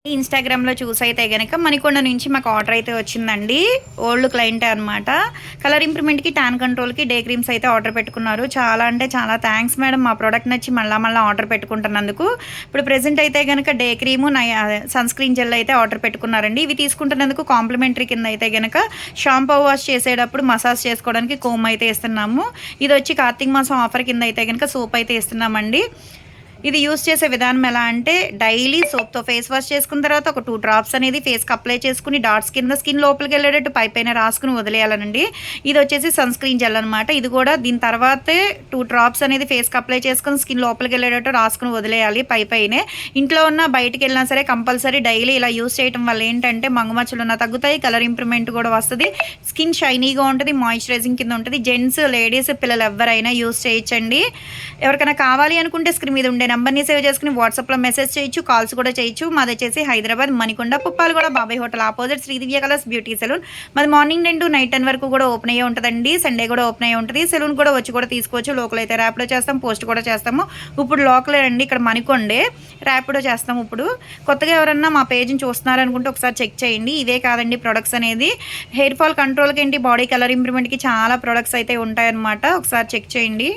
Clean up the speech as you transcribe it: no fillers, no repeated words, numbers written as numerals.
ఇన్‌స్టాగ్రామ్‌లో చూసైతే గనక మణికొండ నుంచి మాకు ఆర్డర్ అయితే వచ్చిందండి. ఓల్డ్ క్లయింటే అనమాట. కలర్ ఇంప్రూవ్‌మెంట్‌కి, టాన్ కంట్రోల్‌కి డే క్రీమ్స్ అయితే ఆర్డర్ పెట్టుకున్నారు. చాలా అంటే చాలా థాంక్స్ మేడం మా ప్రొడక్ట్ నచ్చి మళ్ళా ఆర్డర్ పెట్టుకుంటున్నందుకు. ఇప్పుడు ప్రెజెంట్ అయితే గనక day cream, sun screen gel అయితే ఆర్డర్ పెట్టుకున్నారండి. ఇవి తీసుకుంటున్నందుకు కాంప్లిమెంటరీ కింద అయితే గనక షాంపూ వాష్ చేసేటప్పుడు మసాజ్ చేసుకోవడానికి కోమ్ అయితే ఇస్తున్నాము. ఇదొచ్చి కార్తీక మాసం ఆఫర్ కింద అయితే గనక సోప్ అయితే ఇస్తున్నామండి. ఇది యూస్ చేసే విధానం ఎలా అంటే డైలీ సోప్తో ఫేస్ వాష్ చేసుకున్న తర్వాత ఒక 2 డ్రాప్స్ అనేది ఫేస్కి అప్లై చేసుకుని డాట్స్ కింద స్కిన్ లోపలికి వెళ్ళేటట్టు పైన రాసుకుని వదిలేయాలనండి. ఇది వచ్చేసి సన్ స్క్రీన్ జెల్ అనమాట. ఇది కూడా దీని తర్వాతే 2 డ్రాప్స్ అనేది ఫేస్కి అప్లై చేసుకుని స్కిన్ లోపలికి వెళ్ళేటట్టు రాసుకుని వదిలేయాలి పైనే. ఇంట్లో ఉన్న బయటికి వెళ్ళినా సరే కంపల్సరీ డైలీ ఇలా యూస్ చేయడం వల్ల ఏంటంటే మంగుమచ్చలు ఉన్న తగ్గుతాయి, కలర్ ఇంప్రూవ్మెంట్ కూడా వస్తుంది, స్కిన్ షైనీగా ఉంటుంది, మాయిశ్చరైజింగ్ కింద ఉంటుంది. జెంట్స్, లేడీస్, పిల్లలు ఎవరైనా యూస్ చేయొచ్చండి. ఎవరికైనా కావాలి అనుకుంటే స్క్రీన్ మీద ఉండే నెంబర్ని సేవ్ చేసుకుని వాట్సాప్లో మెసేజ్ చేయొచ్చు, కాల్స్ కూడా చేయొచ్చు. మాది వచ్చేసి Hyderabad Manikonda Puppalaguda Babai hotel opposite Sridivya colours beauty salon. మాది మార్నింగ్ 10 to నైట్ 10 వరకు కూడా ఓపెన్ అయ్యే ఉంటుందండి. సండే కూడా ఓపెన్ అయ్యి ఉంటుంది. సెలూన్ కూడా వచ్చి కూడా తీసుకోవచ్చు. లోకల్ అయితే ర్యాపిడో చేస్తాం, పోస్ట్ కూడా చేస్తాము. ఇప్పుడు లోకలే అండి, ఇక్కడ మణికొండే ర్యాపిడో చేస్తాము. ఇప్పుడు కొత్తగా ఎవరన్నా మా పేజ్ని చూస్తున్నారనుకుంటే ఒకసారి చెక్ చేయండి. ఇదే కాదండి ప్రొడక్ట్స్ అనేది హెయిర్ ఫాల్ కంట్రోల్కి ఏంటి, బాడీ కలర్ ఇంప్రూవ్మెంట్కి చాలా ప్రొడక్ట్స్ అయితే ఉంటాయన్నమాట. ఒకసారి చెక్ చేయండి.